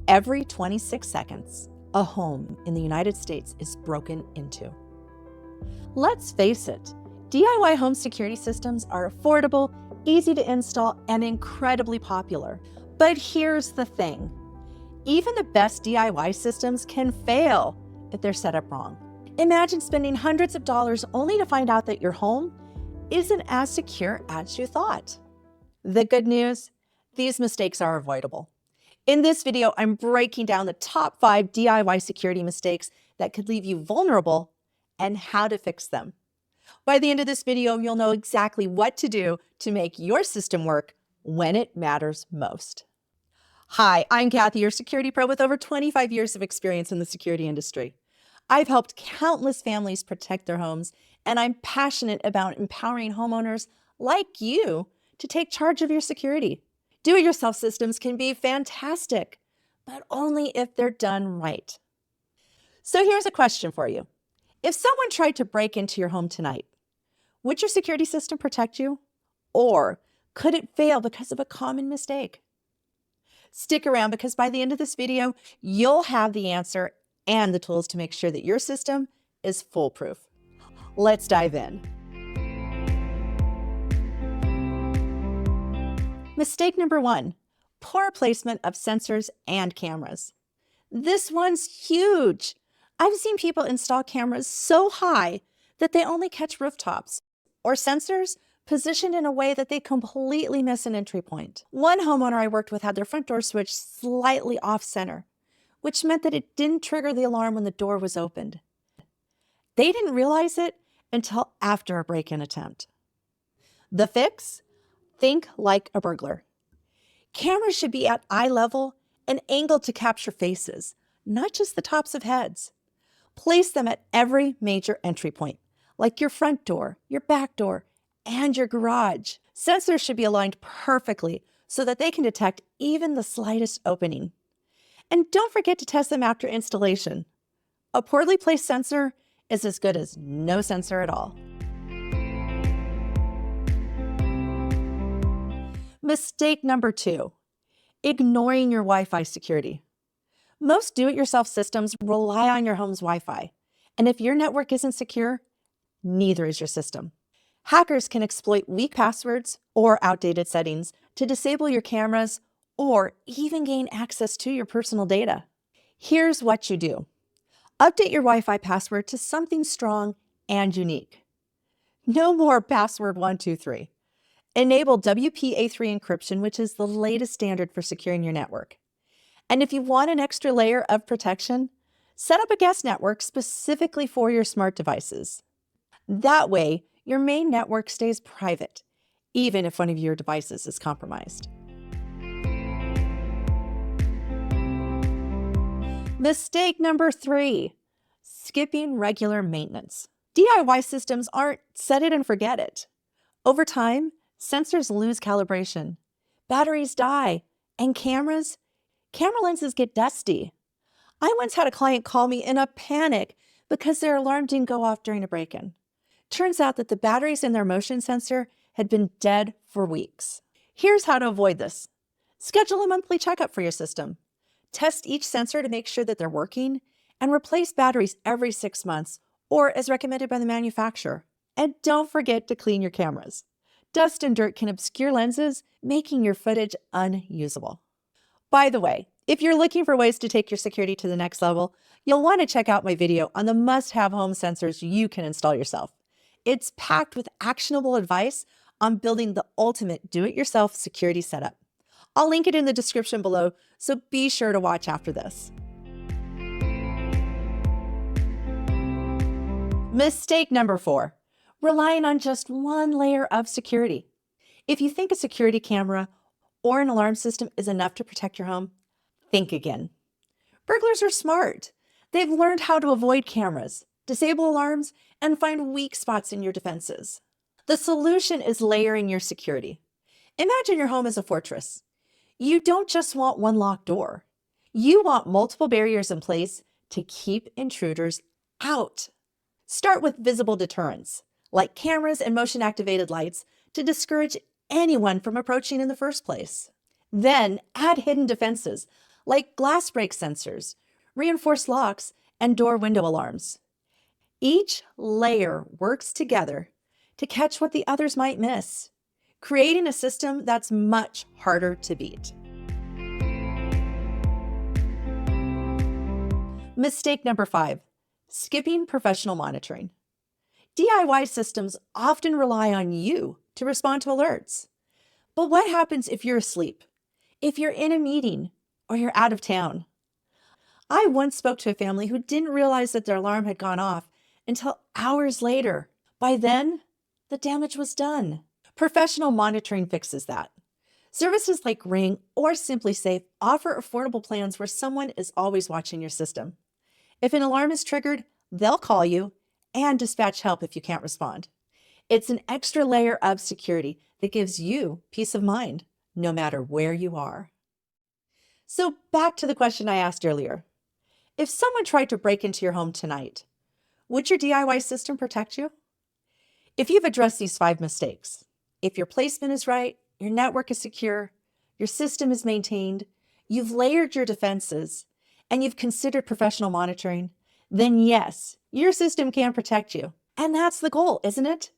Every 26 seconds, a home in the United States is broken into. Let's face it, DIY home security systems are affordable, easy to install, and incredibly popular. But here's the thing. Even the best DIY systems can fail if they're set up wrong. Imagine spending hundreds of dollars only to find out that your home isn't as secure as you thought. The good news, these mistakes are avoidable. In this video, I'm breaking down the top 5 DIY security mistakes that could leave you vulnerable and how to fix them. By the end of this video, you'll know exactly what to do to make your system work when it matters most. Hi, I'm Kathy, your security pro with over 25 years of experience in the security industry. I've helped countless families protect their homes, and I'm passionate about empowering homeowners like you to take charge of your security. Do-it-yourself systems can be fantastic, but only if they're done right. So here's a question for you. If someone tried to break into your home tonight, would your security system protect you? Or could it fail because of a common mistake? Stick around because by the end of this video, you'll have the answer and the tools to make sure that your system is foolproof. Let's dive in. Mistake number 1, poor placement of sensors and cameras. This one's huge. I've seen people install cameras so high that they only catch rooftops, or sensors positioned in a way that they completely miss an entry point. One homeowner I worked with had their front door switch slightly off center, which meant that it didn't trigger the alarm when the door was opened. They didn't realize it until after a break-in attempt. The fix? Think like a burglar. Cameras should be at eye level and angled to capture faces, not just the tops of heads. Place them at every major entry point, like your front door, your back door, and your garage. Sensors should be aligned perfectly so that they can detect even the slightest opening. And don't forget to test them after installation. A poorly placed sensor is as good as no sensor at all. Mistake number 2, ignoring your Wi-Fi security. Most do-it-yourself systems rely on your home's Wi-Fi, and if your network isn't secure, neither is your system. Hackers can exploit weak passwords or outdated settings to disable your cameras or even gain access to your personal data. Here's what you do. Update your Wi-Fi password to something strong and unique. No more password 123. Enable WPA3 encryption, which is the latest standard for securing your network. And if you want an extra layer of protection, set up a guest network specifically for your smart devices. That way, your main network stays private, even if one of your devices is compromised. Mistake number 3, skipping regular maintenance. DIY systems aren't set it and forget it. Over time, sensors lose calibration, batteries die, and camera lenses get dusty. I once had a client call me in a panic because their alarm didn't go off during a break-in. Turns out that the batteries in their motion sensor had been dead for weeks. Here's how to avoid this. Schedule a monthly checkup for your system. Test each sensor to make sure that they're working, and replace batteries every 6 months, or as recommended by the manufacturer. And don't forget to clean your cameras. Dust and dirt can obscure lenses, making your footage unusable. By the way, if you're looking for ways to take your security to the next level, you'll want to check out my video on the must-have home sensors you can install yourself. It's packed with actionable advice on building the ultimate do-it-yourself security setup. I'll link it in the description below, so be sure to watch after this. Mistake number 4, relying on just one layer of security. If you think a security camera or an alarm system is enough to protect your home, think again. Burglars are smart. They've learned how to avoid cameras, disable alarms, and find weak spots in your defenses. The solution is layering your security. Imagine your home as a fortress. You don't just want one locked door. You want multiple barriers in place to keep intruders out. Start with visible deterrents, like cameras and motion-activated lights, to discourage anyone from approaching in the first place. Then add hidden defenses, like glass break sensors, reinforced locks, and door window alarms. Each layer works together to catch what the others might miss, creating a system that's much harder to beat. Mistake number 5, skipping professional monitoring. DIY systems often rely on you to respond to alerts. But what happens if you're asleep, if you're in a meeting, or you're out of town? I once spoke to a family who didn't realize that their alarm had gone off until hours later. By then, the damage was done. Professional monitoring fixes that. Services like Ring or SimpliSafe offer affordable plans where someone is always watching your system. If an alarm is triggered, they'll call you and dispatch help if you can't respond. It's an extra layer of security that gives you peace of mind, no matter where you are. So back to the question I asked earlier. If someone tried to break into your home tonight, would your DIY system protect you? If you've addressed these 5 mistakes, if your placement is right, your network is secure, your system is maintained, you've layered your defenses, and you've considered professional monitoring, then yes, your system can protect you. And that's the goal, isn't it?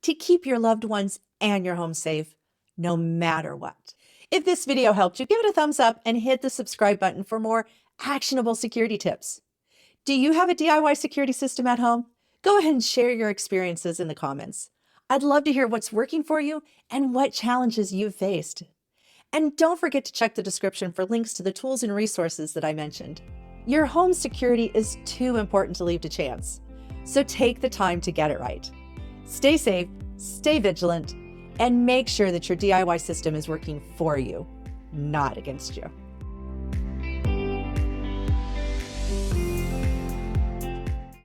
To keep your loved ones and your home safe, no matter what. If this video helped you, give it a thumbs up and hit the subscribe button for more actionable security tips. Do you have a DIY security system at home? Go ahead and share your experiences in the comments. I'd love to hear what's working for you and what challenges you've faced. And don't forget to check the description for links to the tools and resources that I mentioned. Your home security is too important to leave to chance, so take the time to get it right. Stay safe, stay vigilant, and make sure that your DIY system is working for you, not against you.